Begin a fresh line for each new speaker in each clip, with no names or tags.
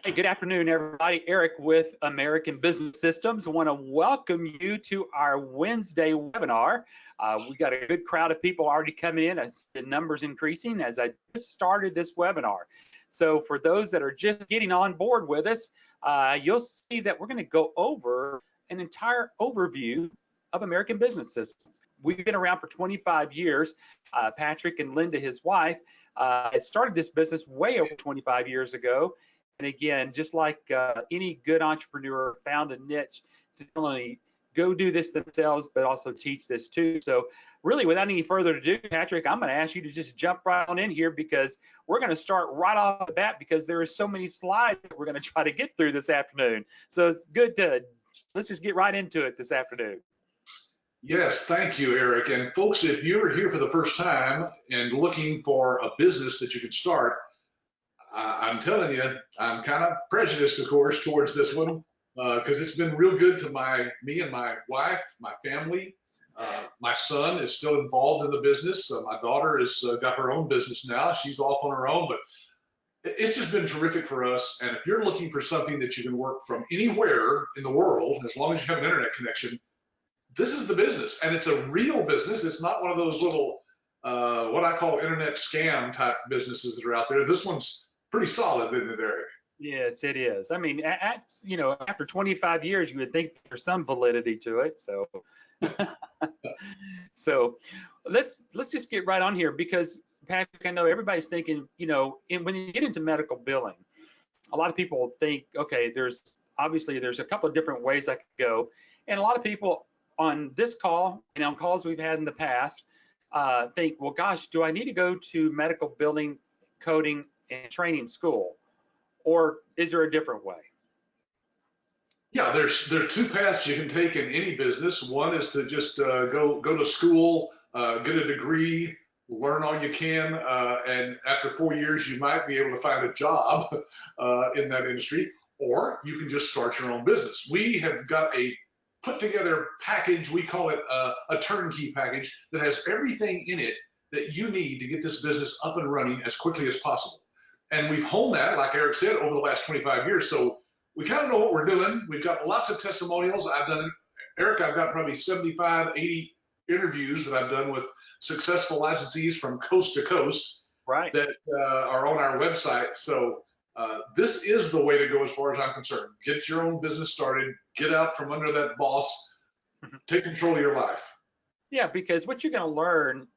Hey, good afternoon, everybody. Eric with American Business Systems. I want to welcome you to our Wednesday webinar. We got a good crowd of people already coming in as the numbers increasing as I just started this webinar. So for those that are just getting on board with us, you'll see that we're going to go over an entire overview of American Business Systems. We've been around for 25 years. Patrick and Linda, his wife, had started this business way over 25 years ago. And again, just like any good entrepreneur, found a niche to not only go do this themselves, but also teach this too. So really, without any further ado, Patrick, I'm going to ask you to just jump right on in here because we're going to start right off the bat because there are so many slides that we're going to try to get through this afternoon. So it's good to, let's just get right into it this afternoon.
Yes, thank you, Eric. And folks, if you're here for the first time and looking for a business that you can start, I'm telling you, I'm kind of prejudiced, of course, towards this one because it's been real good to me and my wife, my family. My son is still involved in the business. My daughter has got her own business now. She's off on her own, but it's just been terrific for us. And if you're looking for something that you can work from anywhere in the world, as long as you have an internet connection, this is the business. And it's a real business. It's not one of those little, what I call internet scam type businesses that are out there. This one's pretty solid, isn't it, Eric?
Yes, it is. I mean, after 25 years, you would think there's some validity to it. So, so let's just get right on here because Patrick, I know everybody's thinking, when you get into medical billing, a lot of people think, okay, there's a couple of different ways I could go, and a lot of people on this call and on calls we've had in the past think, well, gosh, do I need to go to medical billing, coding, and training school, or is there a different way?
Yeah, there are two paths you can take in any business. One is to just go to school, get a degree, learn all you can, and after 4 years you might be able to find a job in that industry, or you can just start your own business. We have got a put together package, we call it a turnkey package, that has everything in it that you need to get this business up and running as quickly as possible. And we've honed that, like Eric said, over the last 25 years. So we kind of know what we're doing. We've got lots of testimonials. Eric, I've got probably 75, 80 interviews that I've done with successful licensees from coast to coast,
right,
that are on our website. So this is the way to go as far as I'm concerned. Get your own business started, get out from under that boss, take control of your life.
Yeah, because what you're going to learn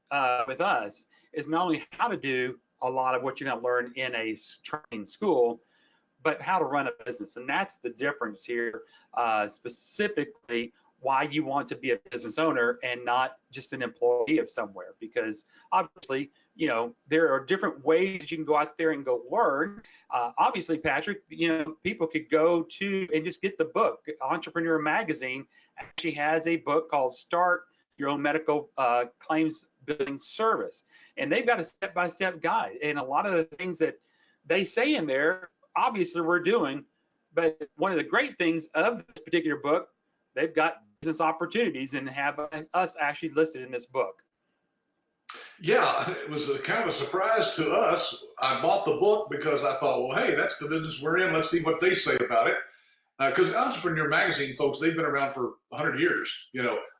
with us is not only how to do a lot of what you're going to learn in a training school, but how to run a business. And that's the difference here, specifically why you want to be a business owner and not just an employee of somewhere. Because obviously, there are different ways you can go out there and go learn. Obviously, Patrick, people could go to and just get the book. Entrepreneur Magazine actually has a book called Start Your Own Medical Claims Billing Service. And they've got a step-by-step guide. And a lot of the things that they say in there, obviously we're doing. But one of the great things of this particular book, they've got business opportunities and have us actually listed in this book.
Yeah, it was kind of a surprise to us. I bought the book because I thought, well, hey, that's the business we're in. Let's see what they say about it. Because Entrepreneur Magazine, folks, they've been around for 100 years,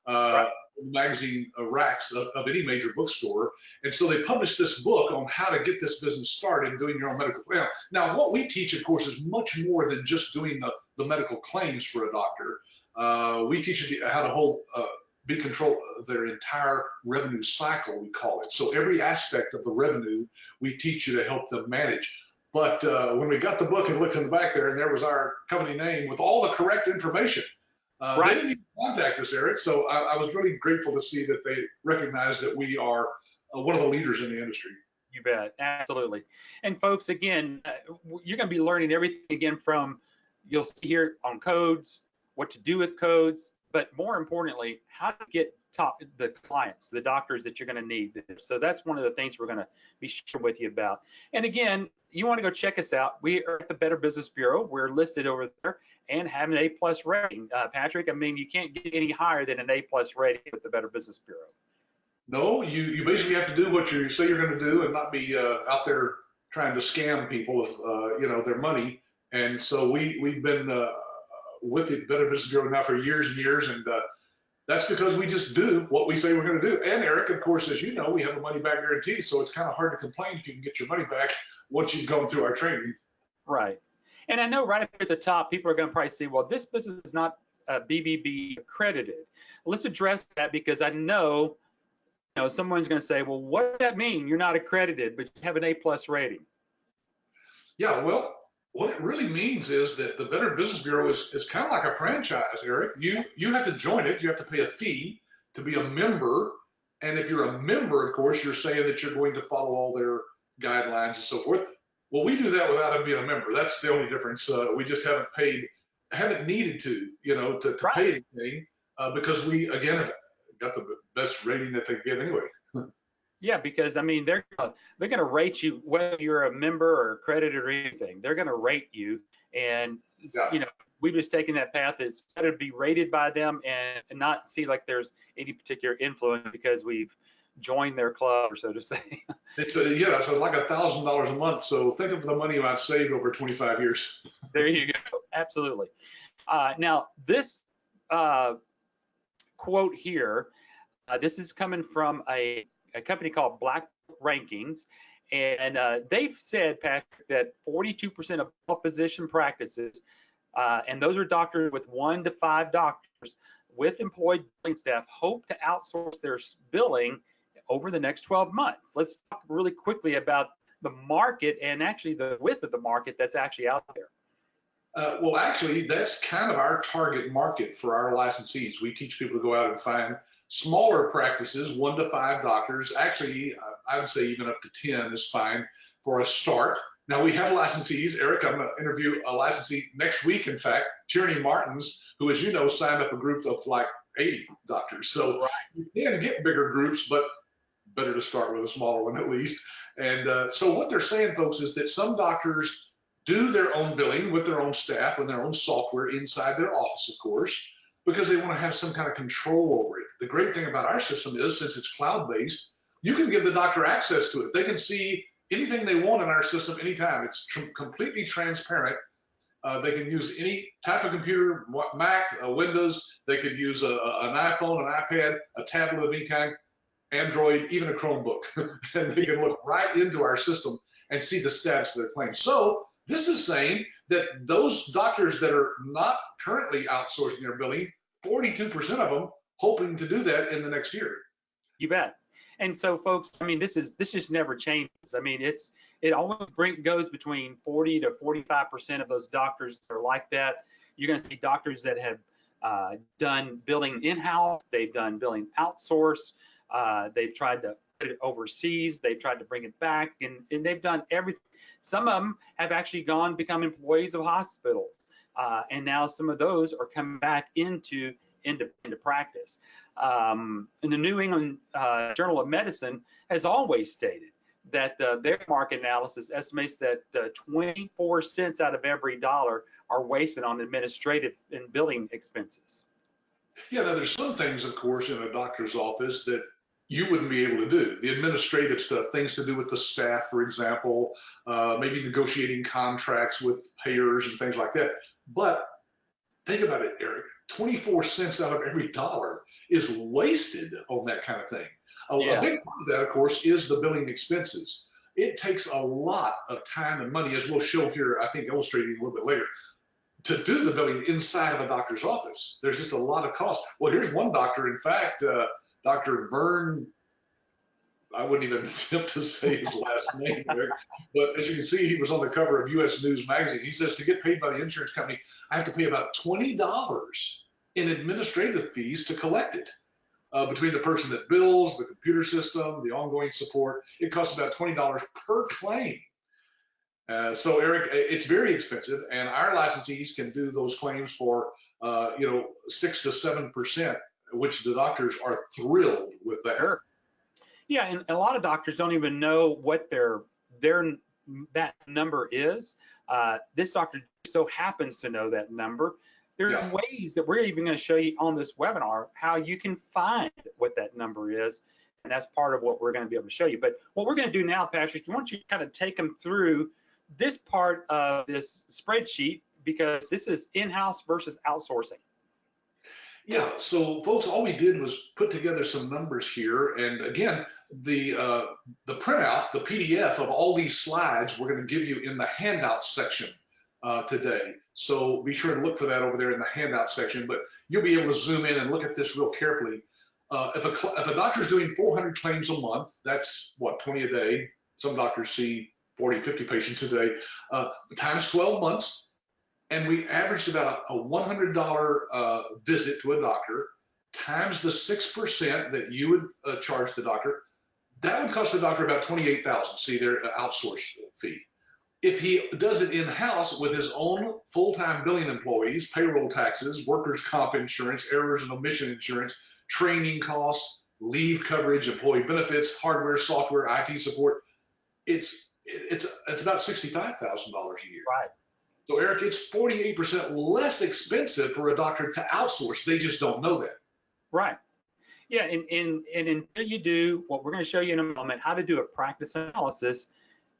right. Magazine racks of any major bookstore. And so they published this book on how to get this business started doing your own medical claim. Now, what we teach, of course, is much more than just doing the medical claims for a doctor. We teach you how to be control of their entire revenue cycle, we call it. So every aspect of the revenue, we teach you to help them manage. But when we got the book and looked in the back there, and there was our company name with all the correct information, right. They didn't even contact us, Eric. So I was really grateful to see that they recognized that we are one of the leaders in the industry.
You bet, absolutely. And folks, again, you're going to be learning everything again from, you'll see here on codes, what to do with codes, but more importantly, how to get the clients, the doctors that you're going to need. So that's one of the things we're going to be sharing with you about. And again, you want to go check us out. We are at the Better Business Bureau. We're listed over there and have an A+ rating. Patrick, I mean, you can't get any higher than an A+ rating with the Better Business Bureau.
No, you basically have to do what you say you're going to do and not be out there trying to scam people with their money. And so we've been with the Better Business Bureau now for years and years, and that's because we just do what we say we're going to do. And Eric, of course, as you know, we have a money back guarantee, so it's kind of hard to complain if you can get your money back once you've gone through our training.
Right. And I know right up at the top, people are going to probably say, well, this business is not BBB accredited. Let's address that, because I know, someone's going to say, well, what does that mean? You're not accredited, but you have an A+ rating.
Yeah, well, what it really means is that the Better Business Bureau is kind of like a franchise, Eric. You have to join it. You have to pay a fee to be a member. And if you're a member, of course, you're saying that you're going to follow all their guidelines and so forth. Well, we do that without being a member. That's the only difference. We just haven't needed to, to pay anything because we, again, have got the best rating that they give anyway.
Yeah, because I mean, they're going to rate you whether you're a member or accredited or anything. They're going to rate you, and we've just taken that path. It's better to be rated by them and not see like there's any particular influence because we've joined their club, or so to say.
It's like $1,000 a month. So think of the money I've saved over 25 years.
There you go. Absolutely. Now this quote here, this is coming from a company called Black Rankings, and they've said, Patrick, that 42% of all physician practices, and those are doctors with 1 to 5 doctors with employed billing staff, hope to outsource their billing over the next 12 months. Let's talk really quickly about the market and actually the width of the market that's actually out there.
Well, actually, that's kind of our target market for our licensees. We teach people to go out and find smaller practices, 1 to 5 doctors. Actually, I would say even up to 10 is fine for a start. Now, we have licensees. Eric, I'm going to interview a licensee next week, in fact, Tierney Martins, who, as you know, signed up a group of like 80 doctors. So you can get bigger groups, but better to start with a smaller one at least. And so what they're saying, folks, is that some doctors do their own billing with their own staff and their own software inside their office, of course, because they want to have some kind of control over it. The great thing about our system is, since it's cloud-based, you can give the doctor access to it. They can see anything they want in our system anytime. It's completely transparent. They can use any type of computer, Mac, Windows. They could use an iPhone, an iPad, a tablet of any kind, Android, even a Chromebook. And they can look right into our system and see the status of their claim. So this is saying that those doctors that are not currently outsourcing their billing, 42% of them hoping to do that in the next year.
You bet. And so, folks, I mean, this just never changes. I mean, it always goes between 40 to 45% of those doctors that are like that. You're going to see doctors that have done billing in-house, they've done billing outsource, they've tried to put it overseas, they've tried to bring it back, and they've done everything. Some of them have actually become employees of hospitals, and now some of those are coming back into practice. And the New England Journal of Medicine has always stated that their market analysis estimates that 24 cents out of every dollar are wasted on administrative and billing expenses.
Yeah, now there's some things, of course, in a doctor's office that you wouldn't be able to do. The administrative stuff, things to do with the staff, for example, maybe negotiating contracts with payers and things like that. But think about it, Eric, 24 cents out of every dollar is wasted on that kind of thing. A big part of that, of course, is the billing expenses. It takes a lot of time and money, as we'll show here, I think illustrating a little bit later, to do the billing inside of a doctor's office. There's just a lot of cost. Well, here's one doctor, in fact, Dr. Vern, I wouldn't even attempt to say his last name, Eric, but as you can see, he was on the cover of U.S. News Magazine. He says, to get paid by the insurance company, I have to pay about $20 in administrative fees to collect it. Between the person that bills, the computer system, the ongoing support, it costs about $20 per claim. So Eric, it's very expensive, and our licensees can do those claims for 6 to 7%, which the doctors are thrilled with that.
Sure. Yeah, and a lot of doctors don't even know what that number is. This doctor so happens to know that number. There are ways that we're even going to show you on this webinar how you can find what that number is, and that's part of what we're going to be able to show you. But what we're going to do now, Patrick, I want you to kind of take them through this part of this spreadsheet because this is in-house versus outsourcing.
Yeah, so folks, all we did was put together some numbers here, and again, the printout, the PDF of all these slides, we're going to give you in the handout section today. So be sure to look for that over there in the handout section. But you'll be able to zoom in and look at this real carefully. If a doctor is doing 400 claims a month, that's what, 20 a day. Some doctors see 40, 50 patients a day, times 12 months. And we averaged about a $100 visit to a doctor times the 6% that you would charge the doctor. That would cost the doctor about $28,000. See, their outsource fee. If he does it in-house with his own full-time billing employees, payroll taxes, workers' comp insurance, errors and omission insurance, training costs, leave coverage, employee benefits, hardware, software, IT support, it's about $65,000 a year.
Right.
So Eric, it's 48% less expensive for a doctor to outsource. They just don't know that.
Right. Yeah, and until you do what we're going to show you in a moment, how to do a practice analysis,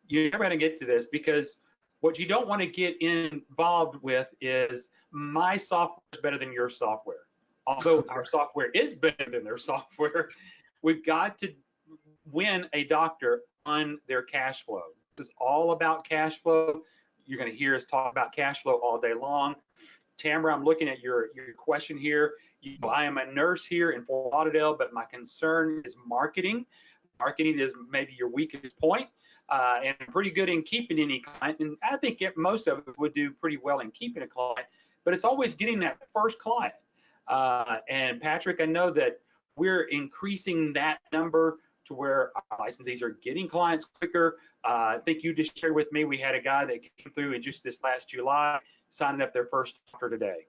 you're never going to get to this, because what you don't want to get involved with is my software is better than your software. Although our software is better than their software, we've got to win a doctor on their cash flow. This is all about cash flow. You're going to hear us talk about cash flow all day long. Tamara, I'm looking at your question here. I am a nurse here in Fort Lauderdale, but my concern is marketing. Marketing is maybe your weakest point, and I'm pretty good in keeping any client. And I think most of it would do pretty well in keeping a client, but it's always getting that first client. And Patrick, I know that we're increasing that number to where our licensees are getting clients quicker. I think you just shared with me, we had a guy that came through in just this last July, signing up their first doctor today.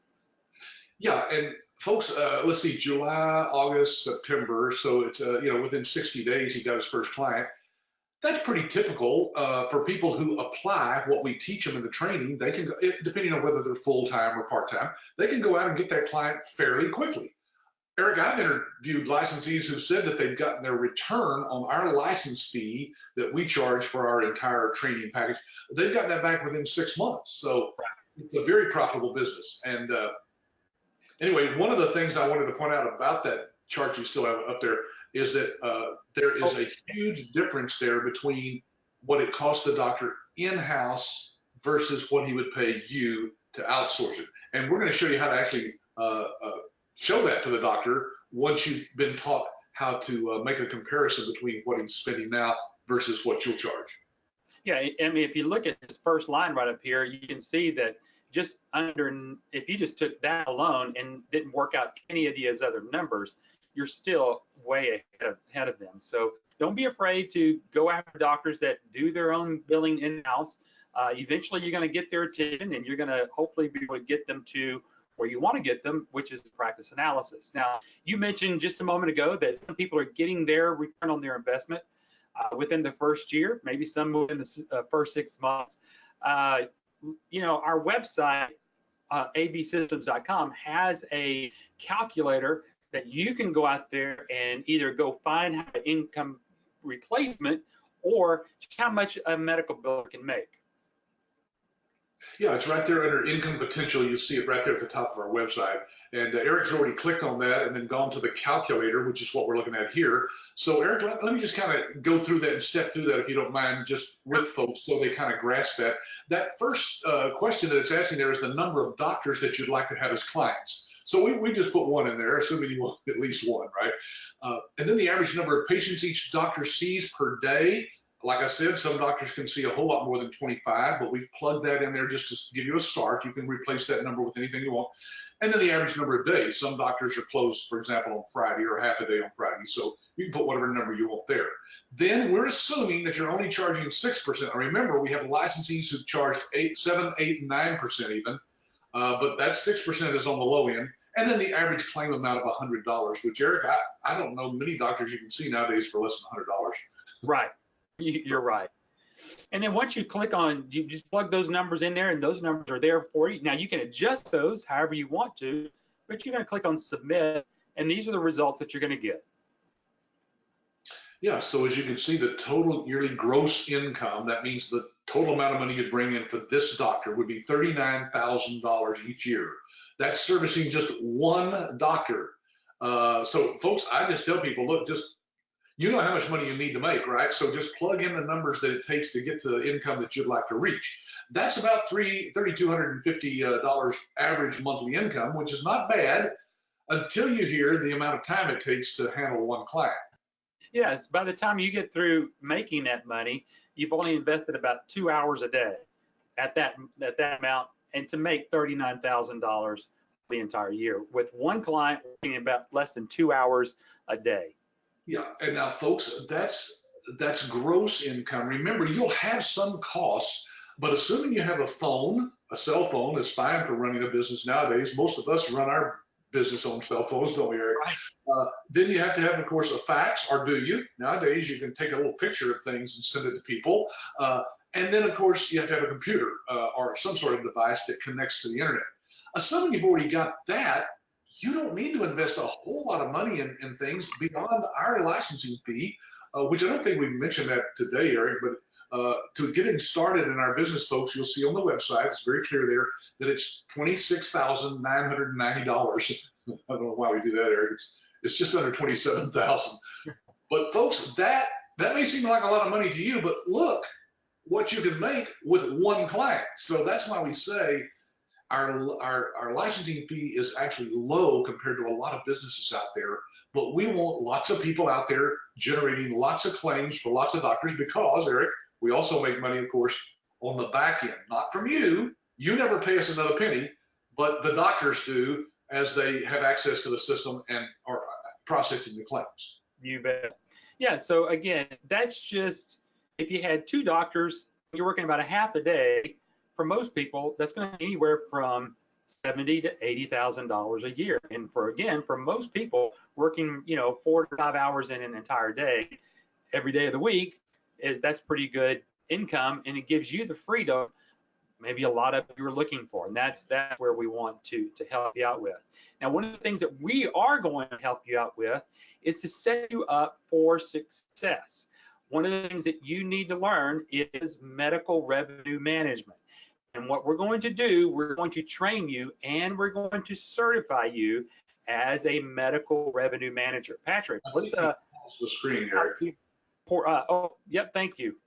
Yeah, and folks, let's see, July, August, September. So it's, within 60 days, he got his first client. That's pretty typical for people who apply what we teach them in the training. They can, depending on whether they're full-time or part-time, they can go out and get that client fairly quickly. Eric, I've interviewed licensees who said that they've gotten their return on our license fee that we charge for our entire training package. They've gotten that back within 6 months. So it's a very profitable business. And anyway, one of the things I wanted to point out about that chart you still have up there is that there is a huge difference there between what it costs the doctor in-house versus what he would pay you to outsource it. And we're going to show you how to actually show that to the doctor once you've been taught how to make a comparison between what he's spending now versus what you'll charge.
Yeah, I mean, if you look at this first line right up here, you can see that just if you just took that alone and didn't work out any of these other numbers, you're still way ahead of them. So don't be afraid to go after doctors that do their own billing in-house. Eventually, you're going to get their attention, and you're going to hopefully be able to get them to where you want to get them, which is practice analysis. Now, you mentioned just a moment ago that some people are getting their return on their investment within the first year, maybe some within the first 6 months. Our website, absystems.com, has a calculator that you can go out there and either go find how income replacement or how much a medical bill can make.
Yeah, it's right there under income potential. You see it right there at the top of our website. And Eric's already clicked on that and then gone to the calculator, which is what we're looking at here. So Eric, let me just kind of go through that and step through that, if you don't mind, just with folks so they kind of grasp that. That first question that it's asking there is the number of doctors that you'd like to have as clients. So we just put one in there, assuming you want at least one, right? And then the average number of patients each doctor sees per day. Like I said, some doctors can see a whole lot more than 25, but we've plugged that in there just to give you a start. You can replace that number with anything you want. And then the average number of days. Some doctors are closed, for example, on Friday or half a day on Friday. So you can put whatever number you want there. Then we're assuming that you're only charging 6%. Now remember, we have licensees who charge 8, 7, 8, 9% even, but that 6% is on the low end. And then the average claim amount of $100, which, Eric, I don't know many doctors you can see nowadays for less than $100.
Right. You're right. And then once you click on, you just plug those numbers in there, and those numbers are there for you. Now you can adjust those however you want to, but you're going to click on submit, and these are the results that you're going to get.
Yeah, so as you can see, the total yearly gross income, that means the total amount of money you'd bring in for this doctor would be $39,000 each year. That's servicing just one doctor. So folks, I just tell people, look, just you know how much money you need to make, right? So just plug in the numbers that it takes to get to the income that you'd like to reach. That's about $3,250 average monthly income, which is not bad until you hear the amount of time it takes to handle one client.
Yes, by the time you get through making that money, you've only invested about 2 hours a day at that amount, and to make $39,000 the entire year with one client working about less than 2 hours a day.
Yeah, and now folks, that's gross income. Remember, you'll have some costs, but assuming you have a phone, a cell phone is fine for running a business nowadays. Most of us run our business on cell phones, don't we, Eric?
Right.
Then you have to have, of course, a fax, or do you? Nowadays, you can take a little picture of things and send it to people. And then, of course, you have to have a computer or some sort of device that connects to the internet. Assuming you've already got that, you don't need to invest a whole lot of money in things beyond our licensing fee, which I don't think we mentioned that today, Eric, but to getting started in our business, folks, you'll see on the website, it's very clear there that it's $26,990. I don't know why we do that, Eric. It's just under 27,000. But folks, that may seem like a lot of money to you, but look what you can make with one client. So that's why we say our licensing fee is actually low compared to a lot of businesses out there, but we want lots of people out there generating lots of claims for lots of doctors because, Eric, we also make money, of course, on the back end, not from you. You never pay us another penny, but the doctors do as they have access to the system and are processing the claims.
You bet. Yeah, so again, that's just if you had two doctors, you're working about a half a day. For most people, that's going to be anywhere from $70,000 to $80,000 a year. And for most people, working 4 to 5 hours in an entire day, every day of the week, that's pretty good income, and it gives you the freedom maybe a lot of you are looking for, and that's where we want to help you out with. Now, one of the things that we are going to help you out with is to set you up for success. One of the things that you need to learn is medical revenue management. And what we're going to do, we're going to train you and we're going to certify you as a medical revenue manager. Patrick, let's
the screen, Eric.
Yep, thank you.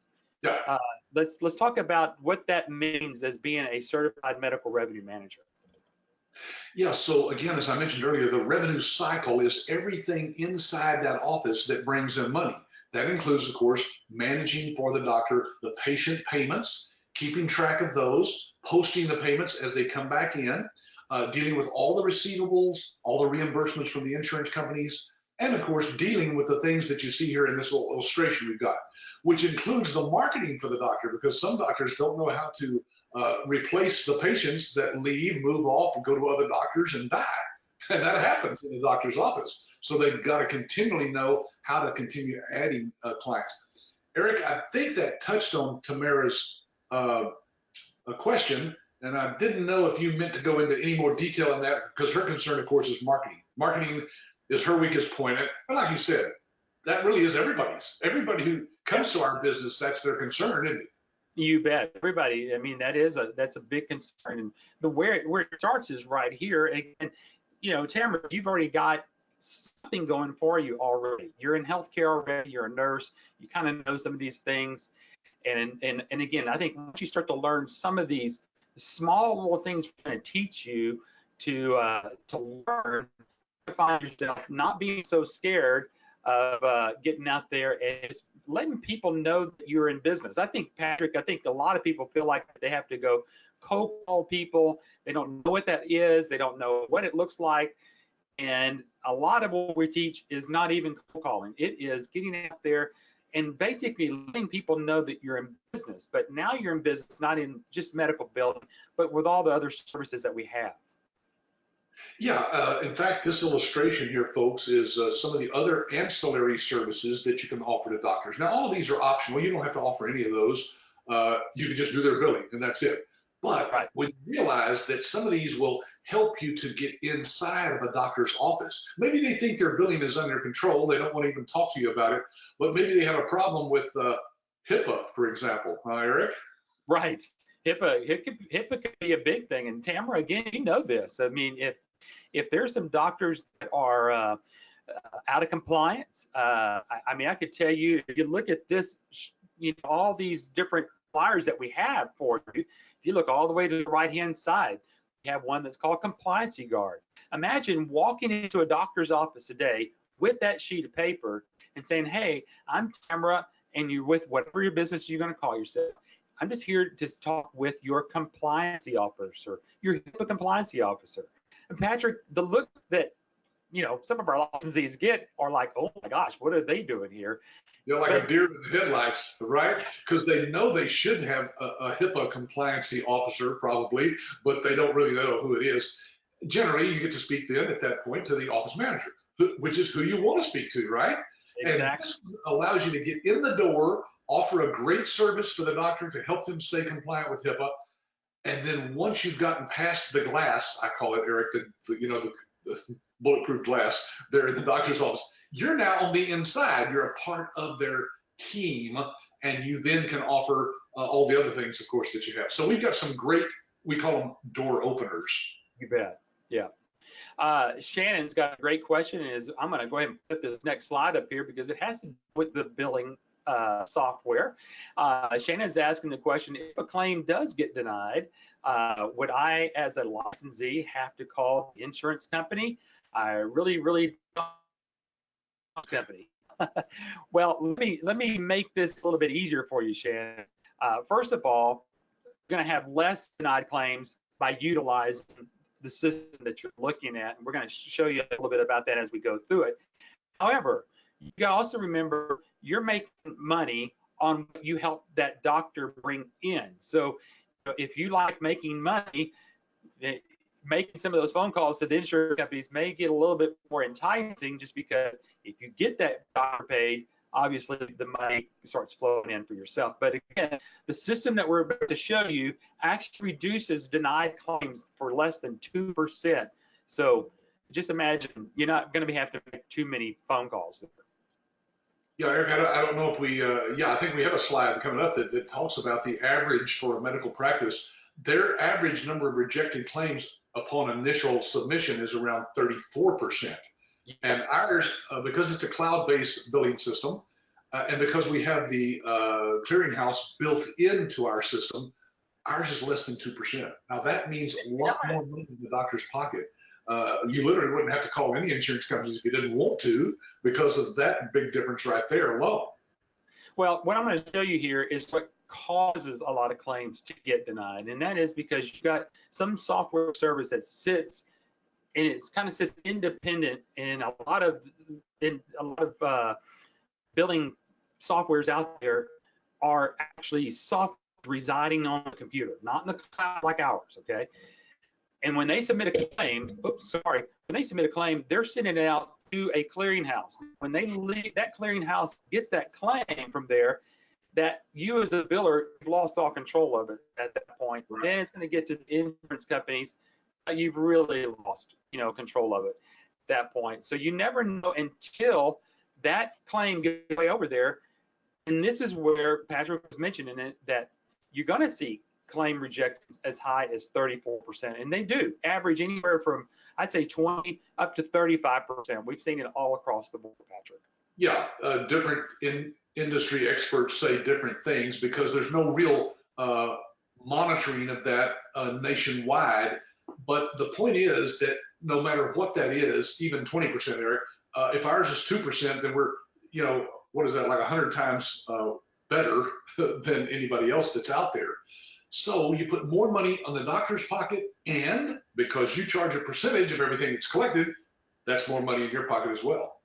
Yeah.
Let's talk about what that means as being a certified medical revenue manager.
Yeah, so again, as I mentioned earlier, the revenue cycle is everything inside that office that brings in money. That includes, of course, managing for the doctor the patient payments, keeping track of those, posting the payments as they come back in, dealing with all the receivables, all the reimbursements from the insurance companies, and of course, dealing with the things that you see here in this little illustration we've got, which includes the marketing for the doctor, because some doctors don't know how to replace the patients that leave, move off, and go to other doctors and die. And that happens in the doctor's office. So they've got to continually know how to continue adding clients. Eric, I think that touched on Tamara's question, and I didn't know if you meant to go into any more detail on that, because her concern, of course, is marketing. Marketing is her weakest point. And like you said, that really is everybody's. Everybody who comes to our business, that's their concern, isn't it?
You bet. Everybody. I mean, that's a big concern. And where it starts is right here. And Tamara, you've already got something going for you already. You're in healthcare already. You're a nurse. You kind of know some of these things. And again, I think once you start to learn some of these small little things, we're going to teach you to learn to find yourself not being so scared of getting out there and just letting people know that you're in business. I think, Patrick, a lot of people feel like they have to go cold call people. They don't know what that is. They don't know what it looks like. And a lot of what we teach is not even cold calling. It is getting out there and basically letting people know that you're in business. But now you're in business, not in just medical billing, but with all the other services that we have.
Yeah, in fact, this illustration here, folks, is some of the other ancillary services that you can offer to doctors. Now, all of these are optional. You don't have to offer any of those. You can just do their billing, and that's it. But when you realize that some of these will help you to get inside of a doctor's office. Maybe they think their billing is under control. They don't want to even talk to you about it, but maybe they have a problem with HIPAA, for example. Eric?
Right. HIPAA could be a big thing. And Tamara, again, you know this. I mean, if there's some doctors that are out of compliance, I mean, I could tell you, if you look at this, all these different flyers that we have for you, if you look all the way to the right-hand side, we have one that's called Compliancy Guard. Imagine walking into a doctor's office today with that sheet of paper and saying, hey, I'm Tamara, and you're with whatever your business you're going to call yourself. I'm just here to talk with your compliancy officer, your HIPAA compliancy officer. And Patrick, the look that some of our licensees get are like, oh my gosh, what are they doing here?
You're like a deer in the headlights, right? Because they know they should have a HIPAA compliancy officer probably, but they don't really know who it is. Generally, you get to speak then at that point to the office manager, which is who you want to speak to, right? Exactly. And this allows you to get in the door, offer a great service for the doctor to help them stay compliant with HIPAA. And then once you've gotten past the glass, I call it, Eric, the bulletproof glass there in the doctor's office, you're now on the inside. You're a part of their team, and you then can offer all the other things, of course, that you have. So we've got some great, we call them door openers.
You bet. Yeah. Shannon's got a great question. I'm going to go ahead and put this next slide up here because it has to do with the billing software. Shannon's asking the question, if a claim does get denied, would I, as a licensee, have to call the insurance company? I really don't company. Well, let me make this a little bit easier for you, Shannon. First of all, you're going to have less denied claims by utilizing the system that you're looking at, and we're going to show you a little bit about that as we go through it. However, you got to also remember you're making money on what you help that doctor bring in. So if you like making money, making some of those phone calls to the insurance companies may get a little bit more enticing, just because if you get that doctor paid, obviously the money starts flowing in for yourself. But again, the system that we're about to show you actually reduces denied claims for less than 2%. So just imagine you're not going to have to make too many phone calls.
Yeah, Eric, I don't know if we, I think we have a slide coming up that talks about the average for a medical practice. Their average number of rejected claims upon initial submission is around 34%. Yes. And ours, because it's a cloud-based billing system, and because we have the clearinghouse built into our system, ours is less than 2%. Now that means a lot more money in the doctor's pocket. You literally wouldn't have to call any insurance companies if you didn't want to, because of that big difference right there alone. Well,
what I'm going to show you here is what causes a lot of claims to get denied, and that is because you've got some software service that sits, and it's kind of sits independent, and a lot of billing softwares out there are actually software residing on the computer, not in the cloud like ours, okay? And when they submit a claim, when they submit a claim, they're sending it out to a clearinghouse. When they leave, that clearinghouse gets that claim from there, that you as a biller have lost all control of it at that point. Right. Then it's going to get to the insurance companies. You've really lost, control of it at that point. So you never know until that claim gets way over there. And this is where Patrick was mentioning it, that you're going to see claim rejections as high as 34%, and they do average anywhere from, I'd say, 20 up to 35%. We've seen it all across the board, Patrick.
Yeah, different industry experts say different things because there's no real monitoring of that nationwide. But the point is that no matter what that is, even 20%, Eric, if ours is 2%, then we're, what is that, like 100 times better than anybody else that's out there. So you put more money on the doctor's pocket, and because you charge a percentage of everything that's collected, that's more money in your pocket as well.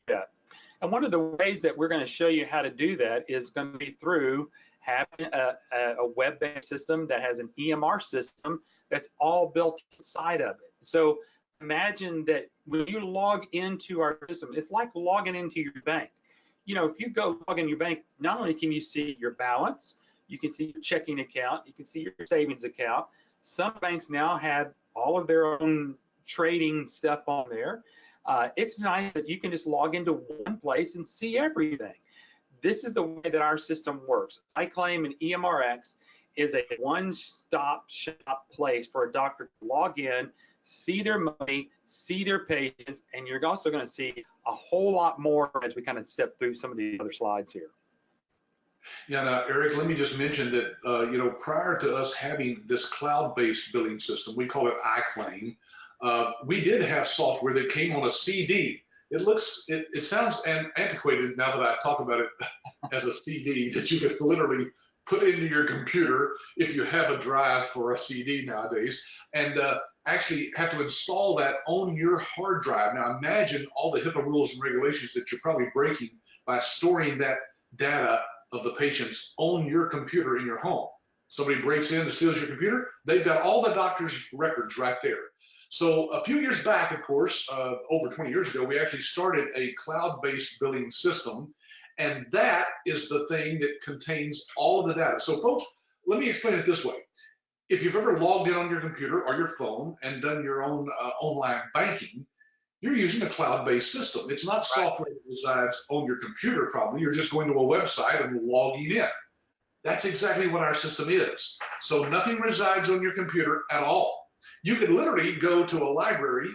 Yeah. And one of the ways that we're going to show you how to do that is going to be through having a web-based system that has an EMR system that's all built inside of it. So imagine that when you log into our system, it's like logging into your bank. If you go log in your bank, not only can you see your balance, you can see your checking account, you can see your savings account, Some banks now have all of their own trading stuff on there. It's nice that you can just log into one place and see everything. This is the way that our system works. iClaim and EMRX is a one-stop shop place for a doctor to log in, see their money, see their patients, and you're also going to see a whole lot more as we kind of step through some of the other slides here.
Yeah, now, Eric, let me just mention that, prior to us having this cloud-based billing system, we call it iClaim, we did have software that came on a CD. It sounds antiquated now that I talk about it as a CD that you could literally put into your computer if you have a drive for a CD nowadays, and actually have to install that on your hard drive. Now imagine all the HIPAA rules and regulations that you're probably breaking by storing that data of the patients on your computer in your home. Somebody breaks in and steals your computer, they've got all the doctor's records right there. So a few years back, of course, over 20 years ago, we actually started a cloud-based billing system, and that is the thing that contains all of the data. So folks, let me explain it this way. If you've ever logged in on your computer or your phone and done your own online banking, you're using a cloud-based system. It's not software that resides on your computer probably. You're just going to a website and logging in. That's exactly what our system is. So nothing resides on your computer at all. You could literally go to a library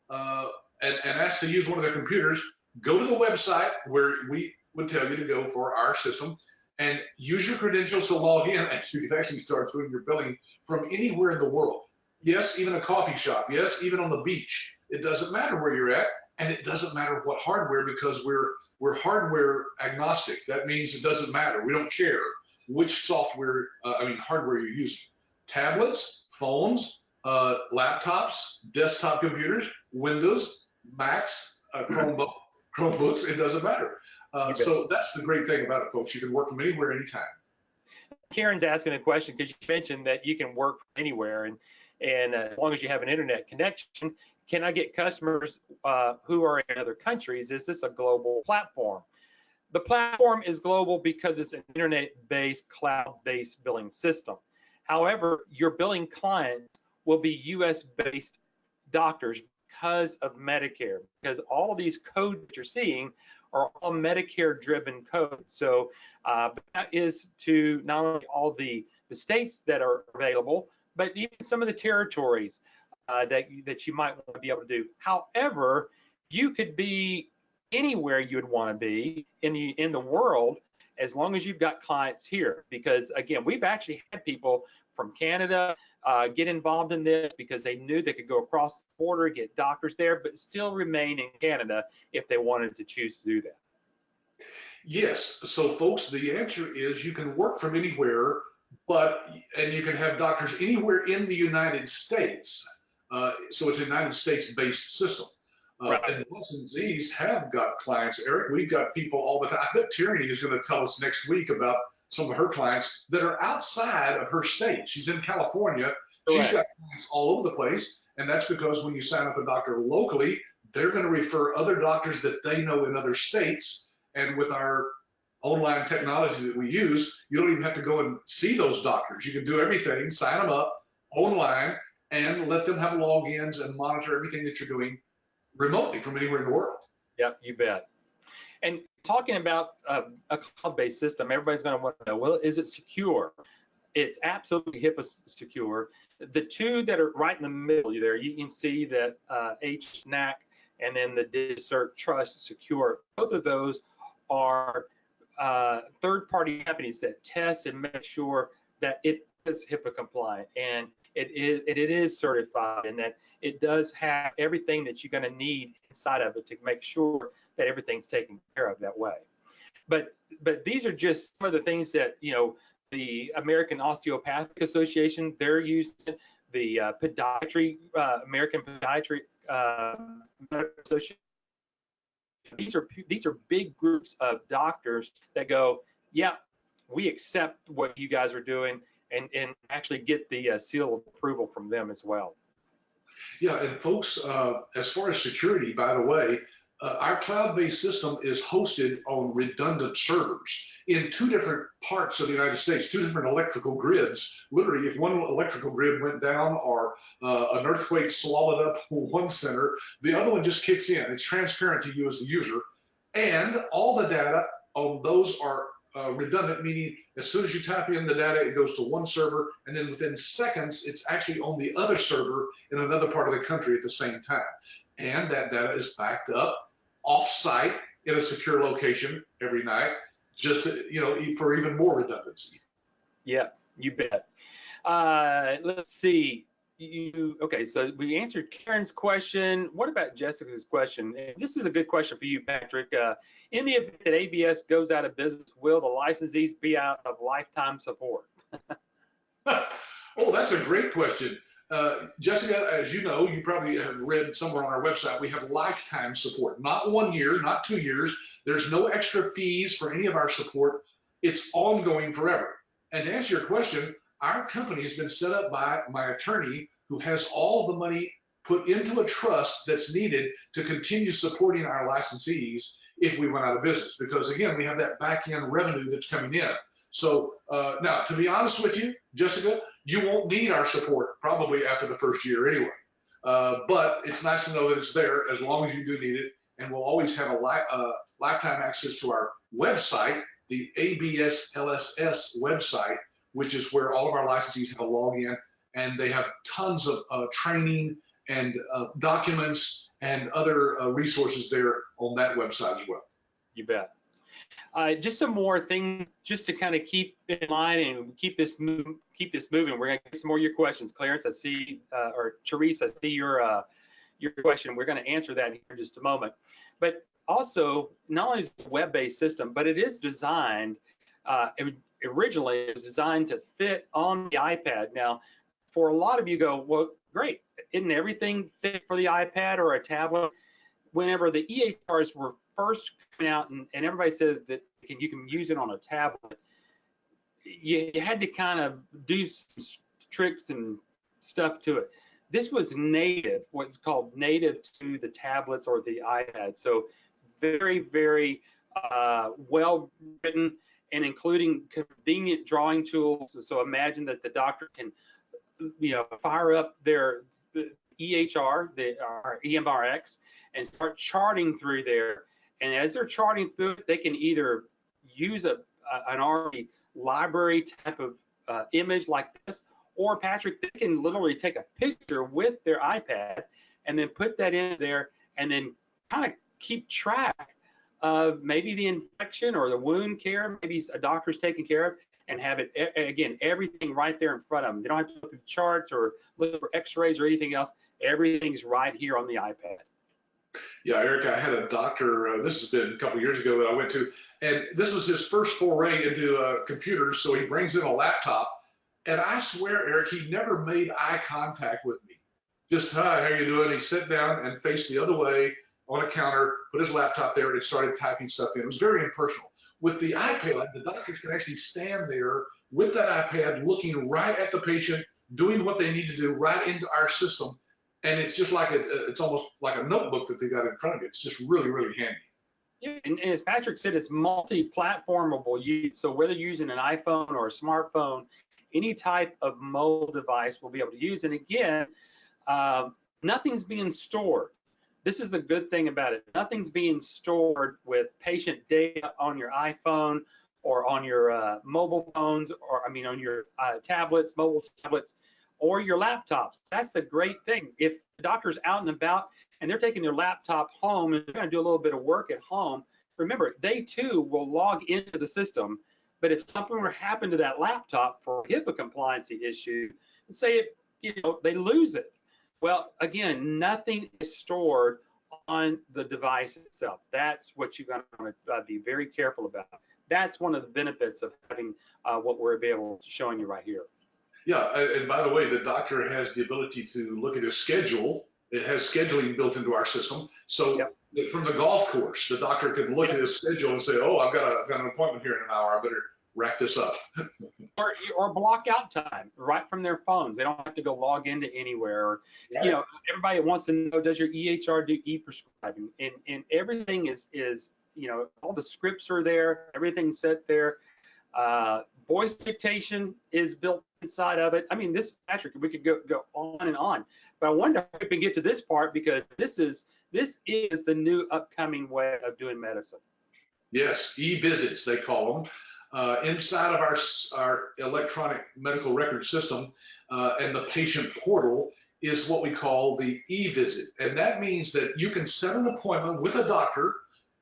and ask to use one of their computers, go to the website where we would tell you to go for our system, and use your credentials to log in, and you can actually start doing your billing from anywhere in the world. Yes, even a coffee shop. Yes, even on the beach. It doesn't matter where you're at, and it doesn't matter what hardware, because we're hardware agnostic. That means it doesn't matter. We don't care which hardware you're using. Tablets, phones, laptops, desktop computers, Windows, Macs, Chromebooks, it doesn't matter. So that's the great thing about it, folks. You can work from anywhere, anytime.
Karen's asking a question because you mentioned that you can work from anywhere, and as long as you have an internet connection, can I get customers who are in other countries? Is this a global platform? The platform is global because it's an internet-based, cloud-based billing system. However, your billing clients will be US-based doctors because of Medicare, because all of these codes that you're seeing are all Medicare-driven codes. So that is to not only all the states that are available, but even some of the territories that you might want to be able to do. However, you could be anywhere you would want to be in the world, as long as you've got clients here. Because again, we've actually had people from Canada get involved in this because they knew they could go across the border, get doctors there, but still remain in Canada if they wanted to choose to do that.
Yes. So folks, the answer is you can work from anywhere, and you can have doctors anywhere in the United States. So it's a United States-based system. And the licensees have got clients, Eric. We've got people all the time. I bet Tyranny is going to tell us next week about some of her clients that are outside of her state. She's in California. She's got clients all over the place. And that's because when you sign up a doctor locally, they're going to refer other doctors that they know in other states. And with our online technology that we use, you don't even have to go and see those doctors. You can do everything, sign them up online, and let them have logins and monitor everything that you're doing remotely from anywhere in the world.
Yep, you bet. And talking about a cloud-based system, everybody's going to want to know, well, is it secure? It's absolutely HIPAA secure. The two that are right in the middle there, you can see that HNAC and then the DigiCert Trust Secure. Both of those are third-party companies that test and make sure that it is HIPAA compliant, and it is certified, and that it does have everything that you're going to need inside of it to make sure that everything's taken care of that way. But these are just some of the things that, the American Osteopathic Association, they're using, the podiatry, American Podiatry Association. These are big groups of doctors that go, yeah, we accept what you guys are doing, and actually get the seal of approval from them as well.
Yeah, and folks, as far as security, by the way, our cloud-based system is hosted on redundant servers in 2 different parts of the United States, 2 different electrical grids. Literally, if one electrical grid went down or an earthquake swallowed up one center, the other one just kicks in. It's transparent to you as the user. And all the data on those are redundant, meaning as soon as you type in the data, it goes to one server, and then within seconds, it's actually on the other server in another part of the country at the same time. And that data is backed up off-site in a secure location every night, just to, for even more redundancy.
Yeah, you bet. Let's see. Okay, so we answered Karen's question. What about Jessica's question? And this is a good question for you, Patrick. In the event that ABS goes out of business, will the licensees be out of lifetime support?
Oh, that's a great question. Jessica, as you know, you probably have read somewhere on our website, we have lifetime support, not 1 year, not 2 years. There's no extra fees for any of our support. It's ongoing forever. And to answer your question, our company has been set up by my attorney, who has all of the money put into a trust that's needed to continue supporting our licensees if we went out of business. Because again, we have that back end revenue that's coming in. So now, to be honest with you, Jessica, you won't need our support probably after the first year anyway. But it's nice to know that it's there as long as you do need it. And we'll always have a lifetime access to our website, the ABS LSS website, which is where all of our licensees have a login, and they have tons of training and documents and other resources there on that website as well.
You bet. Just some more things, just to kind of keep in line and keep this moving. We're going to get some more of your questions. Clarence, I see, or Therese, I see your question. We're going to answer that here in just a moment. But also, not only is it a web-based system, but it is designed. Originally, it was designed to fit on the iPad. Now, for a lot of you go, well, great. Isn't everything fit for the iPad or a tablet? Whenever the EHRs were first coming out, and everybody said that you can use it on a tablet, you had to kind of do some tricks and stuff to it. This was native, what's called native to the tablets or the iPad. So very, very well written, and including convenient drawing tools. So imagine that the doctor can, fire up their EHR, our EMRX, and start charting through there. And as they're charting through it, they can either use an already library type of image like this, or Patrick, they can literally take a picture with their iPad and then put that in there, and then kind of keep track of maybe the infection or the wound care, maybe a doctor's taking care of, and have it, again, everything right there in front of them. They don't have to go through charts or look for x-rays or anything else. Everything's right here on the iPad.
Yeah, Eric, I had a doctor, this has been a couple of years ago that I went to, and this was his first foray into computers, so he brings in a laptop, and I swear, Eric, he never made eye contact with me. Just, hi, how you doing? He sat down and faced the other way on a counter, put his laptop there, and started typing stuff in. It was very impersonal. With the iPad, the doctors can actually stand there with that iPad, looking right at the patient, doing what they need to do right into our system. And it's just like it's almost like a notebook that they got in front of you. It's just really, really handy.
Yeah, and as Patrick said, it's multi-platformable use. So whether you're using an iPhone or a smartphone, any type of mobile device will be able to use. And again, nothing's being stored. This is the good thing about it. Nothing's being stored with patient data on your iPhone or on your mobile phones, or on your tablets, mobile tablets, or your laptops. That's the great thing. If the doctor's out and about and they're taking their laptop home and they're going to do a little bit of work at home, remember, they too will log into the system. But if something were to happen to that laptop for a HIPAA compliancy issue, say they lose it. Well, again, nothing is stored on the device itself. That's what you're going to be very careful about. That's one of the benefits of having what we're able to showing you right here.
Yeah, and by the way, the doctor has the ability to look at his schedule. It has scheduling built into our system. So from the golf course, the doctor can look at his schedule and say, oh, I've got an appointment here in an hour. I better wrap this up.
Or block out time right from their phones. They don't have to go log into anywhere. Or,
Right.
you know, everybody wants to know, does your EHR do e-prescribing? And everything is, you know, all the scripts are there, everything's set there. Voice dictation is built inside of it. I mean, this, Patrick, we could go on and on, but I wonder if we can get to this part, because this is the new upcoming way of doing medicine.
Yes, e-visits, they call them. Inside of our electronic medical record system and the patient portal is what we call the e-visit. And that means that you can set an appointment with a doctor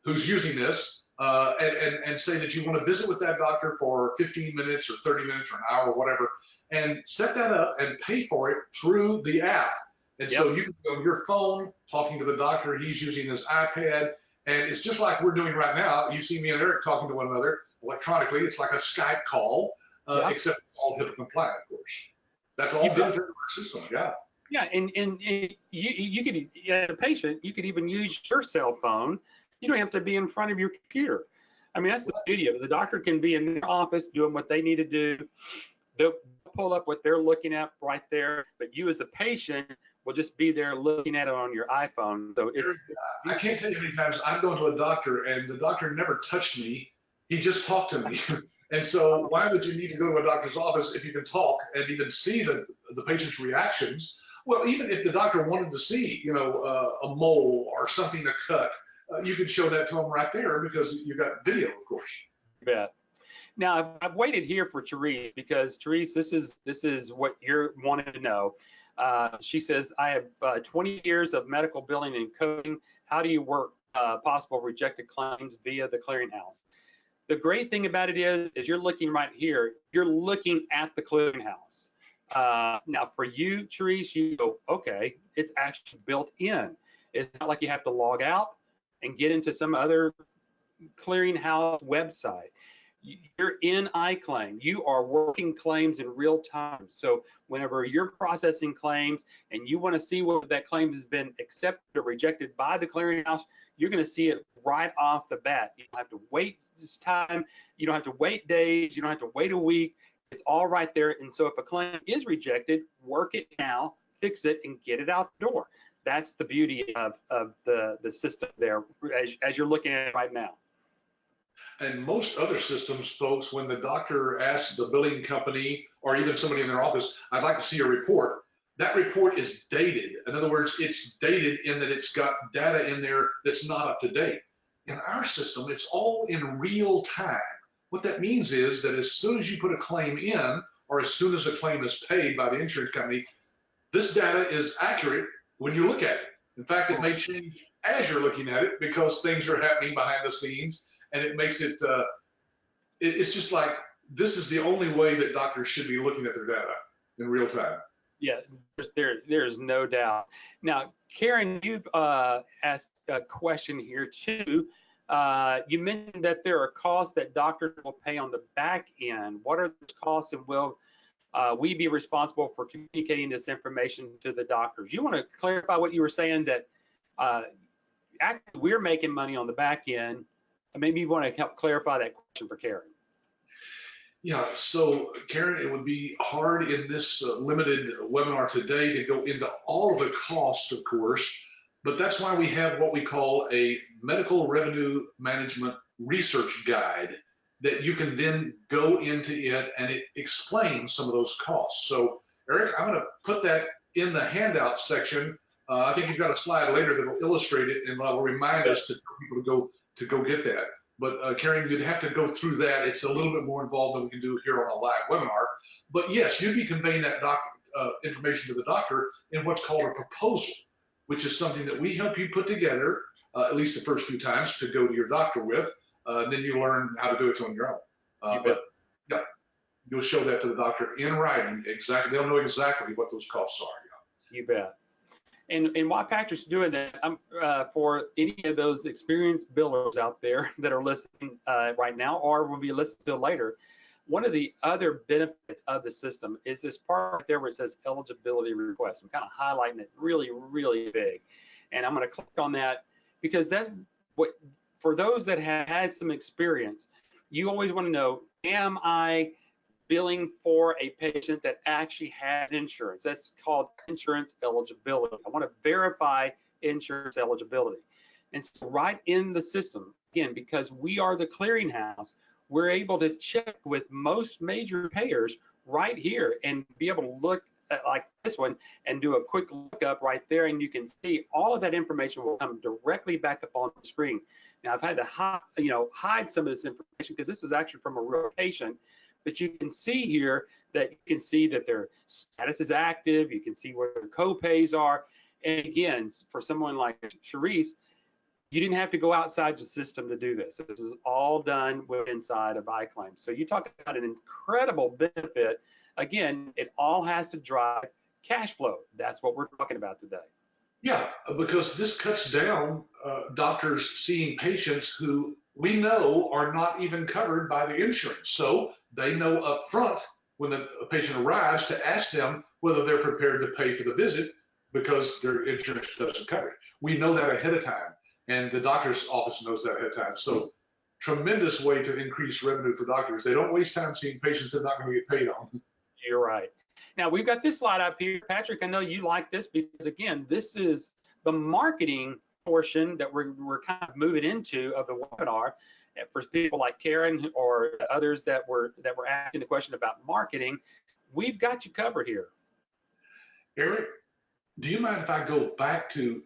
who's using this and say that you want to visit with that doctor for 15 minutes or 30 minutes or an hour or whatever, and set that up and pay for it through the app. And so you can go on your phone talking to the doctor, he's using his iPad, and it's just like we're doing right now. You see me and Eric talking to one another electronically. It's like a Skype call, except it's all HIPAA compliant, of course. That's all built into our system,
Yeah, and you could, as a patient, you could even use your cell phone. You don't have to be in front of your computer. I mean, that's the beauty of it. The doctor can be in their office doing what they need to do. They'll pull up what they're looking at right there, but you as a patient will just be there looking at it on your iPhone. So it's.
I can't tell you how many times I've gone to a doctor and the doctor never touched me. He just talked to me. And so why would you need to go to a doctor's office if you can talk and even see the patient's reactions? Well, even if the doctor wanted to see, you know, a mole or something to cut, you could show that to them right there because you got video, of course.
You bet. Now, I've waited here for Therese, because Therese, this is what you're wanting to know. She says, I have 20 years of medical billing and coding. How do you work possible rejected claims via the clearinghouse? The great thing about it is you're looking right here. You're looking at the clearinghouse. Now, for you, Therese, you go, okay, it's actually built in. It's not like you have to log out and get into some other clearinghouse website. You're in iClaim. You are working claims in real time. So whenever you're processing claims and you want to see whether that claim has been accepted or rejected by the clearinghouse, you're going to see it right off the bat. You don't have to wait this time. You don't have to wait days. You don't have to wait a week. It's all right there. And so if a claim is rejected, work it now, fix it, and get it out the door. That's the beauty of the system there as you're looking at it right now.
And most other systems, folks, when the doctor asks the billing company or even somebody in their office, I'd like to see a report, that report is dated. In other words, it's dated in that it's got data in there that's not up to date. In our system, it's all in real time. What that means is that as soon as you put a claim in, or as soon as a claim is paid by the insurance company, this data is accurate when you look at it. In fact, it may change as you're looking at it because things are happening behind the scenes. And it makes it, it's just like, this is the only way that doctors should be looking at their data in real time.
Yeah, there's no doubt. Now, Karen, you've asked a question here too. You mentioned that there are costs that doctors will pay on the back end. What are those costs, and will we be responsible for communicating this information to the doctors? You want to clarify what you were saying, that actually we're making money on the back end. Maybe you want to help clarify that question for Karen.
Yeah, so Karen, it would be hard in this limited webinar today to go into all of the costs, of course, but that's why we have what we call a medical revenue management research guide that you can then go into it, and it explains some of those costs. So Eric, I'm going to put that in the handout section. I think you've got a slide later that will illustrate it, and will remind us to people to go get that. But Karen, you'd have to go through that. It's a little bit more involved than we can do here on a live webinar. But yes, you'd be conveying that information to the doctor in what's called a proposal, which is something that we help you put together, at least the first few times, to go to your doctor with. Then you learn how to do it on your own. But yeah, you'll show that to the doctor in writing. Exactly, they'll know exactly what those costs are.
Yeah. You bet. And while Patrick's doing that, for any of those experienced billers out there that are listening right now or will be listening to later, one of the other benefits of the system is this part right there where it says eligibility request. I'm kind of highlighting it really, really big. And I'm going to click on that because that's what, for those that have had some experience, you always want to know, Am I billing for a patient that actually has insurance? That's called insurance eligibility. I want to verify insurance eligibility. And so right in the system, again, because we are the clearinghouse, we're able to check with most major payers right here and be able to look at like this one and do a quick lookup right there, and you can see all of that information will come directly back up on the screen. Now I've had to hide some of this information because this was actually from a real patient, but you can see here that you can see that their status is active. You can see where their co-pays are. And again, for someone like Sharice, you didn't have to go outside the system to do this. This is all done inside of iClaim. So you talk about an incredible benefit. Again, it all has to drive cash flow. That's what we're talking about today.
Yeah, because this cuts down doctors seeing patients who we know are not even covered by the insurance. So they know up front when the patient arrives to ask them whether they're prepared to pay for the visit because their insurance doesn't cover it. We know that ahead of time, and the doctor's office knows that ahead of time. So tremendous way to increase revenue for doctors. They don't waste time seeing patients they're not going to get paid on.
You're right. Now we've got this slide up here. Patrick, I know you like this because again, this is the marketing portion that we're kind of moving into of the webinar. For people like Karen or others that were asking the question about marketing, we've got you covered here.
Eric, do you mind if I go back to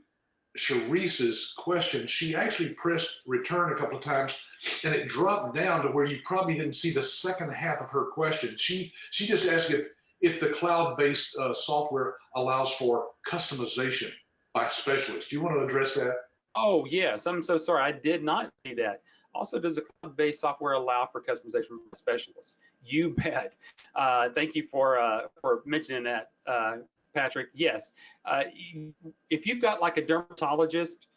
Sharice's question? She actually pressed return a couple of times and it dropped down to where you probably didn't see the second half of her question. She just asked if the cloud-based software allows for customization by specialists. Do you want to address that?
Oh, yes. I'm so sorry. I did not see that. Also, does the cloud-based software allow for customization by specialists? You bet. Thank you for mentioning that, Patrick. Yes. If you've got like a dermatologist,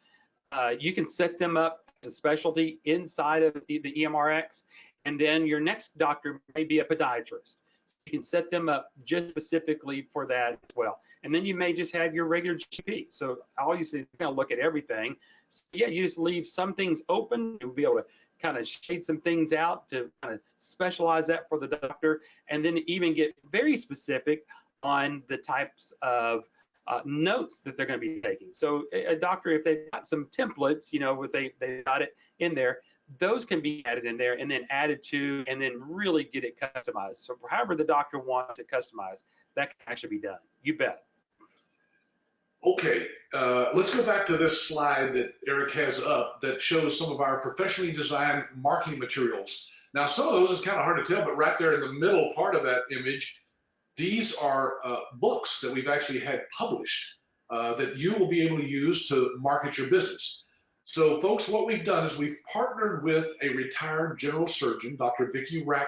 you can set them up as a specialty inside of the EMRX, and then your next doctor may be a podiatrist. You can set them up just specifically for that as well. And then you may just have your regular GP. So obviously, you're going to look at everything. So yeah, you just leave some things open. You'll be able to kind of shade some things out to kind of specialize that for the doctor, and then even get very specific on the types of notes that they're going to be taking. So a doctor, if they've got some templates, they got it in there, those can be added in there and then added to, and then really get it customized. So however the doctor wants it customized, that can actually be done. You bet.
Okay, let's go back to this slide that Eric has up that shows some of our professionally designed marketing materials. Now, some of those is kind of hard to tell, but right there in the middle part of that image, these are books that we've actually had published that you will be able to use to market your business. So folks, what we've done is we've partnered with a retired general surgeon, Dr. Vicki Ratner.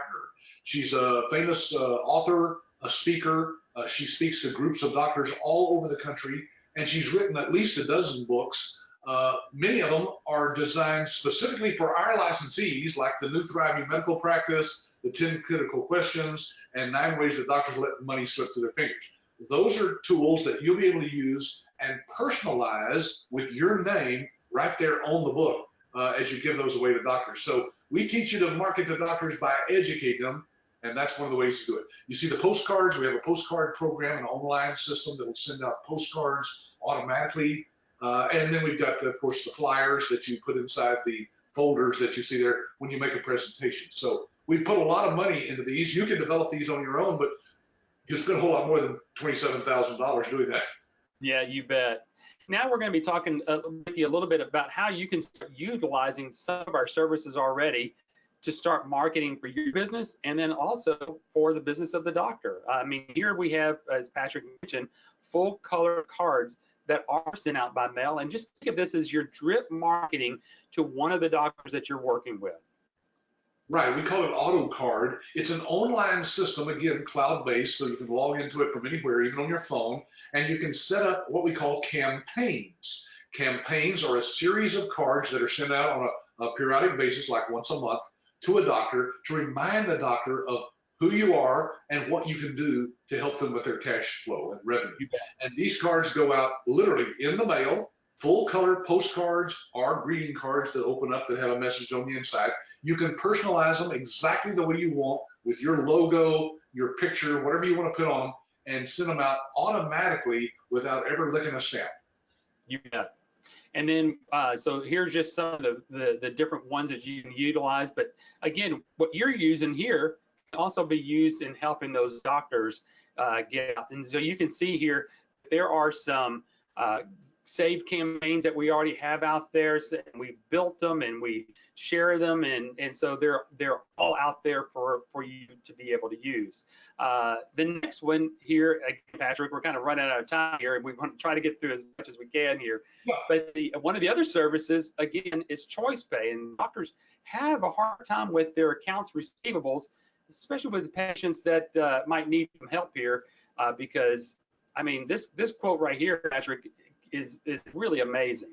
She's a famous author, a speaker. She speaks to groups of doctors all over the country, and she's written at least a dozen books. Many of them are designed specifically for our licensees, like the New Thriving Medical Practice, the 10 Critical Questions, and 9 Ways that Doctors Let Money Slip Through Their Fingers. Those are tools that you'll be able to use and personalize with your name right there on the book as you give those away to doctors. So we teach you to market to doctors by educating them, and that's one of the ways to do it. You see the postcards. We have a postcard program, an online system that will send out postcards automatically. And then we've got, of course, the flyers that you put inside the folders that you see there when you make a presentation. So we've put a lot of money into these. You can develop these on your own, but you spend a whole lot more than $27,000 doing that.
Yeah, you bet. Now we're going to be talking with you a little bit about how you can start utilizing some of our services already to start marketing for your business and then also for the business of the doctor. I mean, here we have, as Patrick mentioned, full color cards that are sent out by mail. And just think of this as your drip marketing to one of the doctors that you're working with.
Right, we call it Auto Card. It's an online system, again, cloud-based, so you can log into it from anywhere, even on your phone, and you can set up what we call campaigns. Campaigns are a series of cards that are sent out on a periodic basis, like once a month, to a doctor to remind the doctor of who you are and what you can do to help them with their cash flow and revenue. And these cards go out literally in the mail, full color postcards or greeting cards that open up that have a message on the inside. You can personalize them exactly the way you want with your logo, your picture, whatever you want to put on them, and send them out automatically without ever licking a stamp.
You bet. And then, so here's just some of the different ones that you can utilize. But again, what you're using here can also be used in helping those doctors get out. And so you can see here, there are some saved campaigns that we already have out there. So we built them and we share them, and so they're all out there for you to be able to use. The next one here, again, Patrick, we're kind of running out of time here, and we want to try to get through as much as we can here.
Yeah.
But one of the other services, again, is choice pay, and doctors have a hard time with their accounts receivables, especially with patients that might need some help here, because I mean, this quote right here, Patrick, is really amazing.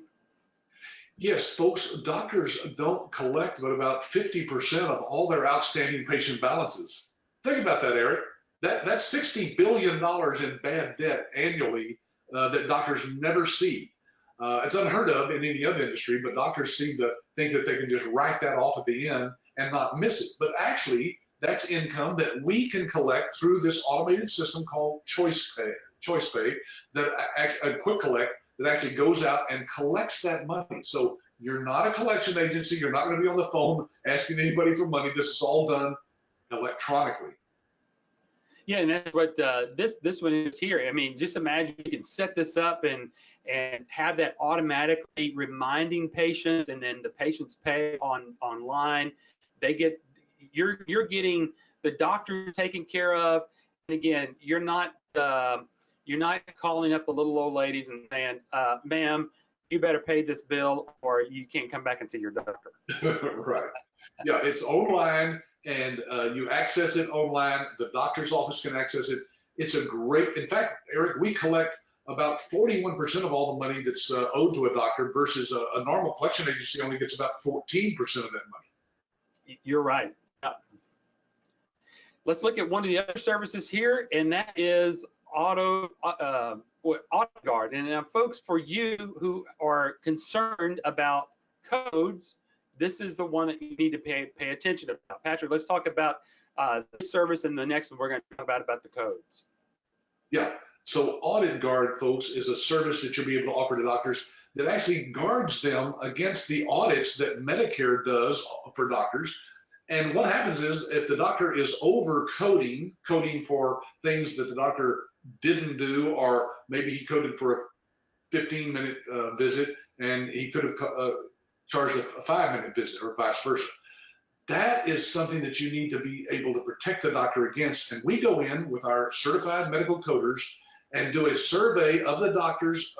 Yes, folks, doctors don't collect but about 50% of all their outstanding patient balances. Think about that, Eric. That's $60 billion in bad debt annually that doctors never see. It's unheard of in any other industry, but doctors seem to think that they can just write that off at the end and not miss it. But actually, that's income that we can collect through this automated system called Choice Pay, that a quick collect that actually goes out and collects that money. So you're not a collection agency. You're not going to be on the phone asking anybody for money. This is all done electronically.
Yeah, and that's what this one is here. I mean, just imagine you can set this up and have that automatically reminding patients, and then the patients pay online. They get you're getting the doctor taken care of. And again, you're not calling up the little old ladies and saying, ma'am, you better pay this bill or you can't come back and see your doctor.
Right. Yeah, it's online, and you access it online. The doctor's office can access it. It's a great, in fact, Eric, we collect about 41% of all the money that's owed to a doctor versus a normal collection agency only gets about 14% of that money.
You're right. Yeah. Let's look at one of the other services here, and that is Audit Guard. And now, folks, for you who are concerned about codes, this is the one that you need to pay attention about. Patrick, let's talk about this service, and the next one we're going to talk about the codes.
Yeah. So Audit Guard, folks, is a service that you'll be able to offer to doctors that actually guards them against the audits that Medicare does for doctors. And what happens is if the doctor is coding for things that the doctor didn't do, or maybe he coded for a 15-minute visit and he could have charged a 5-minute visit or vice versa. That is something that you need to be able to protect the doctor against. And we go in with our certified medical coders and do a survey of the doctor's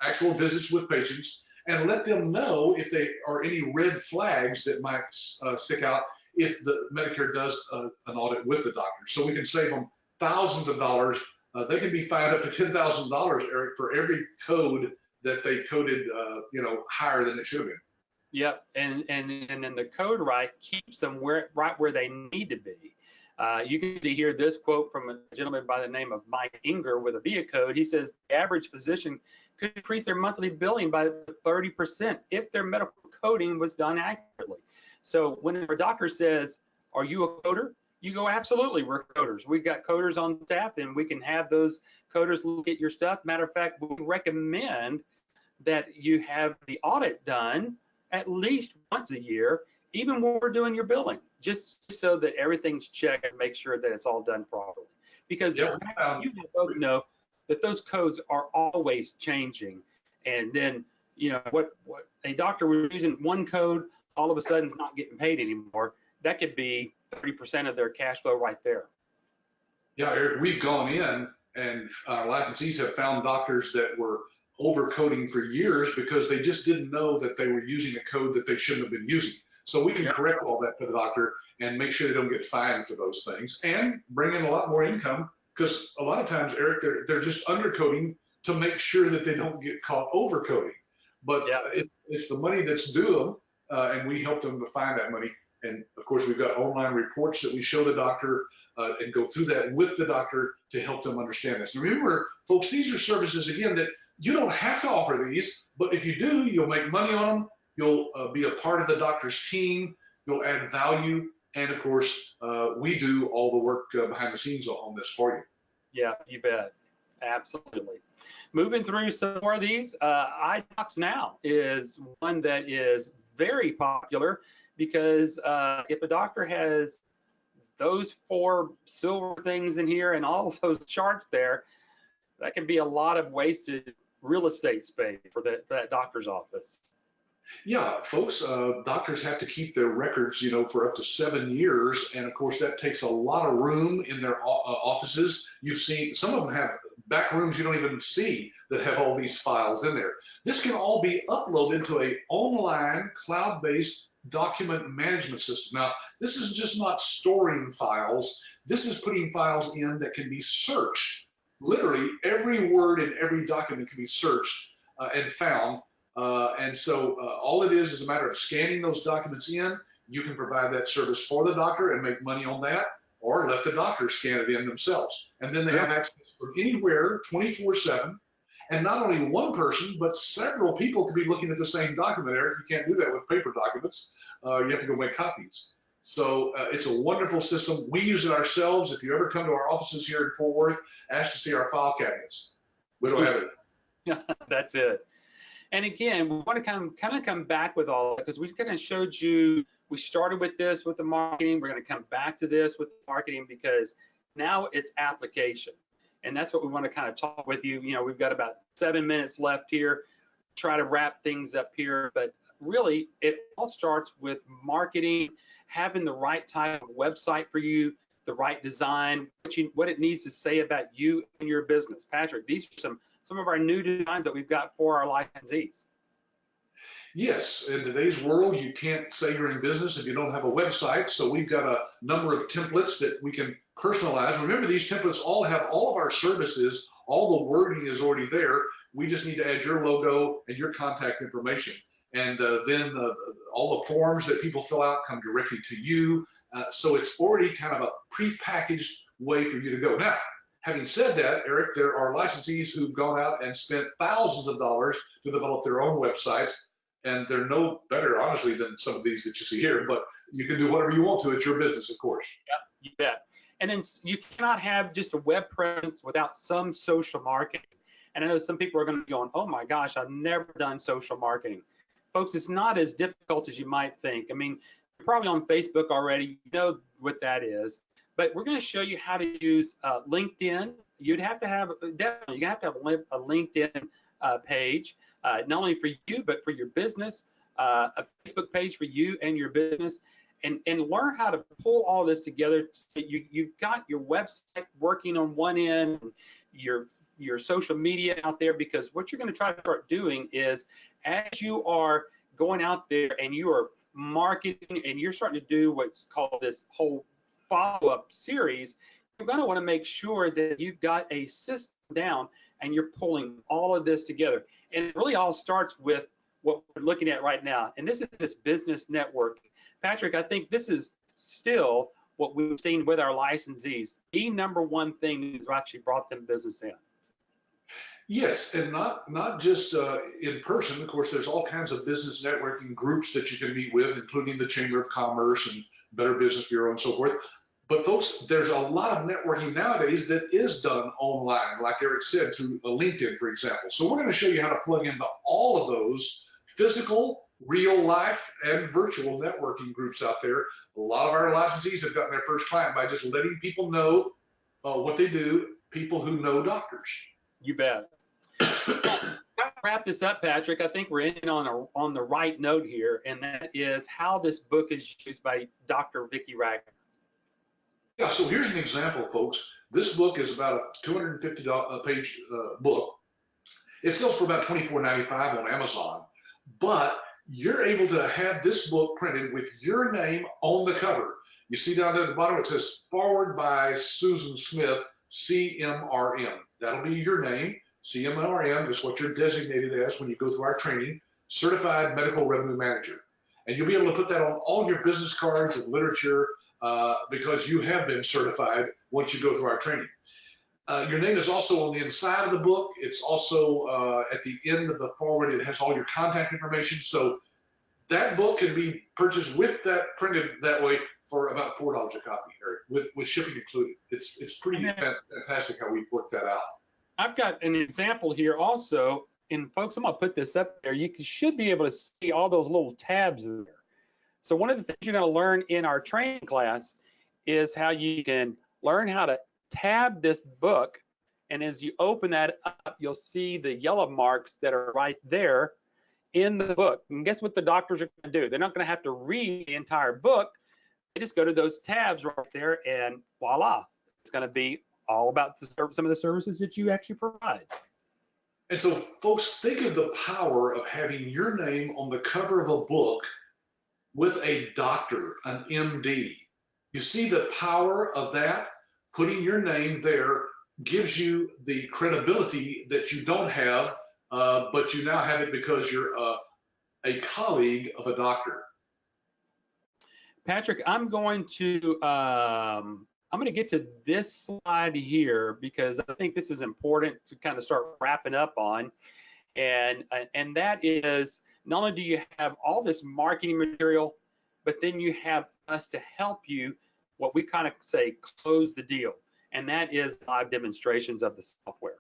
actual visits with patients and let them know if there are any red flags that might stick out if the Medicare does an audit with the doctor. So we can save them thousands of dollars. They can be fined up to $10,000, Eric, for every code that they coded, higher than it should have been.
Yep, and then the code right keeps them right where they need to be. You can see here this quote from a gentleman by the name of Mike Inger with a VIA code. He says the average physician could increase their monthly billing by 30% if their medical coding was done accurately. So when a doctor says, "Are you a coder?" you go, "Absolutely, we're coders. We've got coders on staff, and we can have those coders look at your stuff. Matter of fact, we recommend that you have the audit done at least once a year, even when we're doing your billing, just so that everything's checked and make sure that it's all done properly." Because you both know that those codes are always changing. And then, what a doctor was using one code, all of a sudden is not getting paid anymore. That could be 30% of their cash flow right there.
Yeah, Eric, we've gone in and licensees have found doctors that were overcoding for years because they just didn't know that they were using a code that they shouldn't have been using. So we can correct all that for the doctor and make sure they don't get fined for those things and bring in a lot more income, because a lot of times, Eric, they're just undercoding to make sure that they don't get caught overcoding. But it's the money that's due them, and we help them to find that money. And of course, we've got online reports that we show the doctor and go through that with the doctor to help them understand this. And remember, folks, these are services, again, that you don't have to offer these, but if you do, you'll make money on them. You'll be a part of the doctor's team. It'll add value. And of course, we do all the work behind the scenes on this for you.
Yeah, you bet. Absolutely. Moving through some more of these, iDocs Now is one that is very popular because if a doctor has those 4 silver things in here and all of those charts there, that can be a lot of wasted real estate space for that doctor's office.
Yeah, folks, doctors have to keep their records, for up to 7 years. And of course, that takes a lot of room in their offices. You've seen some of them have back rooms you don't even see that have all these files in there. This can all be uploaded to a online cloud-based document management system. Now, this is just not storing files. This is putting files in that can be searched. Literally, every word in every document can be searched and found. And so all it is a matter of scanning those documents in. You can provide that service for the doctor and make money on that, or let the doctor scan it in themselves. And then they have access from anywhere 24/7. And not only one person, but several people could be looking at the same document, Eric. You can't do that with paper documents. You have to go make copies. So it's a wonderful system. We use it ourselves. If you ever come to our offices here in Fort Worth, ask to see our file cabinets. We don't have it.
That's it. And again, we want to kind of come back with all that because we kind of showed you, we started with this with the marketing. We're going to come back to this with the marketing because now it's application. And that's what we want to kind of talk with you. We've got about 7 minutes left here, try to wrap things up here. But really, it all starts with marketing, having the right type of website for you, the right design, what it needs to say about you and your business. Patrick, these are some of our new designs that we've got for our licensees.
Yes, in today's world, you can't say you're in business if you don't have a website. So we've got a number of templates that we can personalize. Remember, these templates all have all of our services. All the wording is already there. We just need to add your logo and your contact information. And then all the forms that people fill out come directly to you. So it's already kind of a prepackaged way for you to go. Now, having said that, Eric, there are licensees who've gone out and spent thousands of dollars to develop their own websites, and they're no better, honestly, than some of these that you see here, but you can do whatever you want to. It's your business, of course.
Yeah, you bet. And then you cannot have just a web presence without some social marketing. And I know some people are going to be going, oh my gosh, I've never done social marketing. Folks, it's not as difficult as you might think. I mean, you're probably on Facebook already. You know what that is. But we're going to show you how to use LinkedIn. You'd have to have, definitely, you have to have a LinkedIn page, not only for you, but for your business, a Facebook page for you and your business, and learn how to pull all this together so you've got your website working on one end, your social media out there, because what you're going to try to start doing is as you are going out there and you are marketing and you're starting to do what's called this whole follow-up series, you're going to want to make sure that you've got a system down and you're pulling all of this together. And it really all starts with what we're looking at right now. And this is this business networking. Patrick, I think this is still what we've seen with our licensees. The number one thing that's actually brought them business in.
Yes, and not just in person. Of course, there's all kinds of business networking groups that you can meet with, including the Chamber of Commerce and Better Business Bureau and so forth. But folks, there's a lot of networking nowadays that is done online, like Eric said, through LinkedIn, for example. So we're going to show you how to plug into all of those physical, real life, and virtual networking groups out there. A lot of our licensees have gotten their first client by just letting people know what they do, people who know doctors.
You bet. To wrap this up, Patrick, I think we're ending on the right note here, and that is how this book is used by Dr. Vicki Ragner.
Yeah, so here's an example, folks. This book is about a 250-page book. It sells for about $24.95 on Amazon, but you're able to have this book printed with your name on the cover. You see down there at the bottom, it says forward by Susan Smith, CMRM. That'll be your name. CMRM is what you're designated as when you go through our training, Certified Medical Revenue Manager. And you'll be able to put that on all of your business cards and literature because you have been certified once you go through our training. Your name is also on the inside of the book. It's also at the end of the forward. It has all your contact information. So That book can be purchased with that printed that way for about $4 a copy, Eric, with shipping included. It's pretty fantastic how we've worked that out.
I've got an example here also, and folks, I'm gonna put this up there. You should be able to see all those little tabs there. So one of the things you're gonna learn in our training class is how you can learn how to tab this book, and as you open that up, you'll see the yellow marks that are right there in the book. And guess what the doctors are gonna do? They're not gonna have to read the entire book. They just go to those tabs right there, and voila, it's gonna be all about some of the services that you actually provide.
And so, folks, think of the power of having your name on the cover of a book with a doctor, an MD. You see the power of that? Putting your name there gives you the credibility that you don't have, but you now have it because you're a colleague of a doctor.
Patrick, I'm going to get to this slide here because I think this is important to kind of start wrapping up on, and that is, not only do you have all this marketing material, but then you have us to help you, what we kind of say, close the deal, and that is live demonstrations of the software.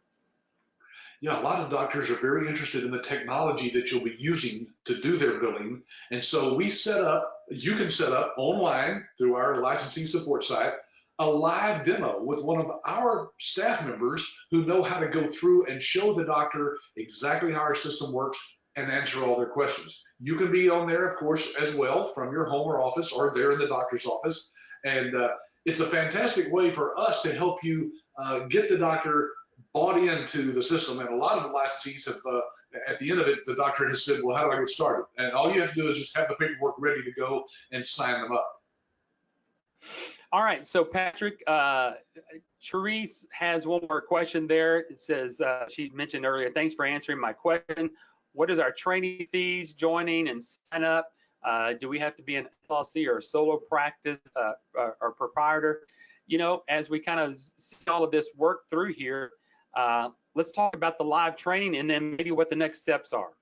Yeah, a lot of doctors are very interested in the technology that you'll be using to do their billing, and so you can set up online through our licensing support site a live demo with one of our staff members who know how to go through and show the doctor exactly how our system works and answer all their questions. You can be on there, of course, as well from your home or office or there in the doctor's office. And it's a fantastic way for us to help you get the doctor bought into the system. And a lot of the licensees have, at the end of it, the doctor has said, well, how do I get started? And all you have to do is just have the paperwork ready to go and sign them up.
All right, so Patrick, Therese has one more question there. It says, she mentioned earlier, thanks for answering my question. What is our training fees, joining and sign up? Do we have to be an LLC or a solo practice or proprietor? You know, as we kind of see all of this work through here, let's talk about the live training and then maybe what the next steps are.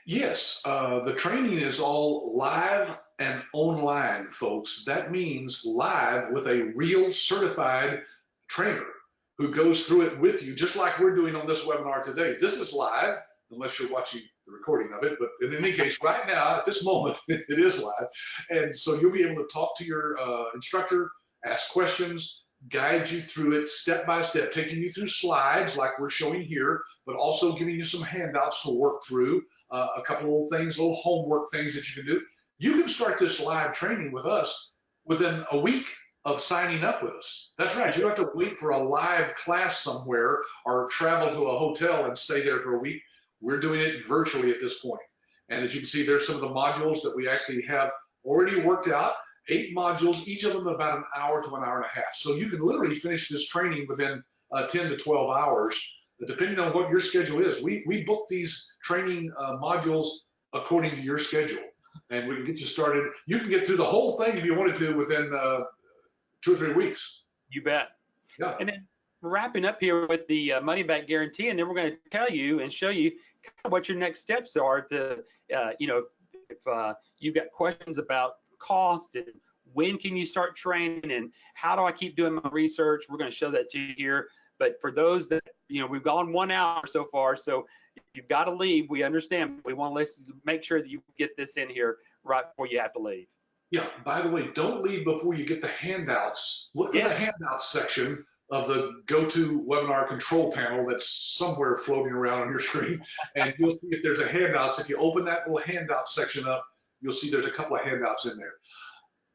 Yes, the training is all live and online, folks. That means live with a real certified trainer who goes through it with you, just like we're doing on this webinar today. This is live, unless you're watching the recording of it, but in any case, right now, at this moment, it is live. And so you'll be able to talk to your instructor, ask questions, guide you through it step by step, taking you through slides like we're showing here, but also giving you some handouts to work through, a couple of things, little homework things that you can do. You can start this live training with us within a week of signing up with us. That's right. You don't have to wait for a live class somewhere or travel to a hotel and stay there for a week. We're doing it virtually at this point. And as you can see, there's some of the modules that we actually have already worked out. 8 modules, each of them about an hour to an hour and a half. So you can literally finish this training within 10 to 12 hours, depending on what your schedule is. We book these training modules according to your schedule, and we can get you started. You can get through the whole thing if you wanted to within 2 or 3 weeks.
You bet.
Yeah.
And then wrapping up here with the money back guarantee, and then we're going to tell you and show you kind of what your next steps are to, you know, if you've got questions about cost and when can you start training and how do I keep doing my research, we're going to show that to you here. But for those that, you know, we've gone 1 hour so far, so if you've got to leave, we understand. We want to make sure that you get this in here right before you have to leave.
Yeah, by the way, don't leave before you get the handouts. Look for the handouts section of the GoToWebinar control panel that's somewhere floating around on your screen, and you'll see if there's a handouts. If you open that little handout section up, you'll see there's a couple of handouts in there.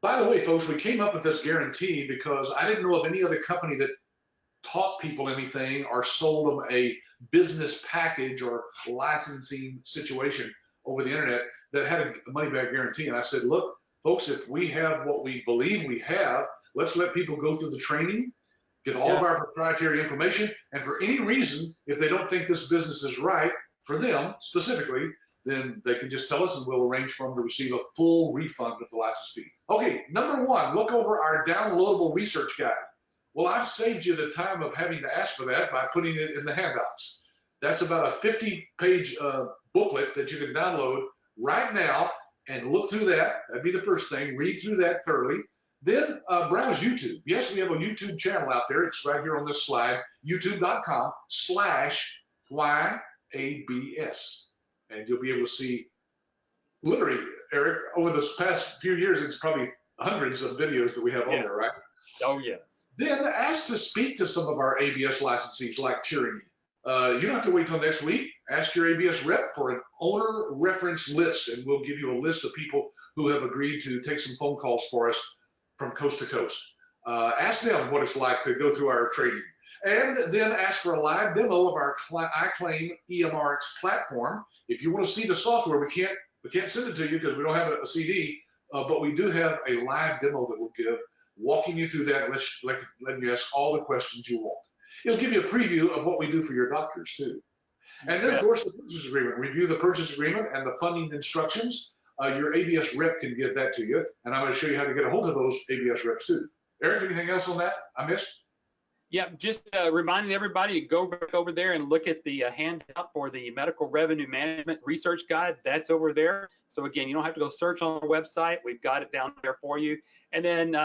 By the way, folks, we came up with this guarantee because I didn't know of any other company that taught people anything or sold them a business package or licensing situation over the internet that had a money-back guarantee. And I said, look, folks, if we have what we believe we have, let's let people go through the training, get all of our proprietary information, and for any reason, if they don't think this business is right for them specifically, then they can just tell us and we'll arrange for them to receive a full refund of the license fee. Okay, number 1, look over our downloadable research guide. Well, I've saved you the time of having to ask for that by putting it in the handouts. That's about a 50-page booklet that you can download right now and look through that. That'd be the first thing. Read through that thoroughly. Then browse YouTube. Yes, we have a YouTube channel out there. It's right here on this slide, youtube.com/YABS. And you'll be able to see, literally, Eric, over this past few years, it's probably hundreds of videos that we have on there, right?
Oh, yes.
Then ask to speak to some of our ABS licensees like Turnkey. You don't have to wait till next week. Ask your ABS rep for an owner reference list, and we'll give you a list of people who have agreed to take some phone calls for us from coast to coast. Ask them what it's like to go through our training. And then ask for a live demo of our iClaim EMRX platform. If you want to see the software, we can't send it to you because we don't have a CD, but we do have a live demo that we'll give, walking you through that, letting you ask all the questions you want. It'll give you a preview of what we do for your doctors too. And then, of course, the purchase agreement. Review the purchase agreement and the funding instructions. Your ABS rep can give that to you, and I'm going to show you how to get a hold of those ABS reps too. Eric, anything else on that I missed?
Yeah, just reminding everybody to go back over there and look at the handout for the Medical Revenue Management Research Guide. That's over there. So again, you don't have to go search on our website. We've got it down there for you. And then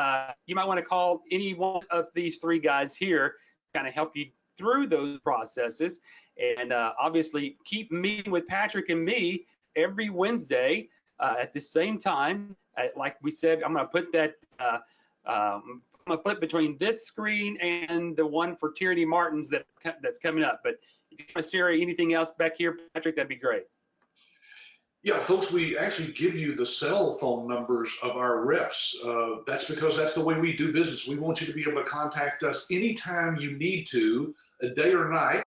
you might want to call any one of these three guys here to kind of help you through those processes. And obviously, keep meeting with Patrick and me every Wednesday at the same time. Like we said, I'm going to put that I'm going to flip between this screen and the one for Tyranny Martin's that's coming up. But if you want to share anything else back here, Patrick, that'd be great.
Yeah, folks, we actually give you the cell phone numbers of our reps. That's because that's the way we do business. We want you to be able to contact us anytime you need to, day or night.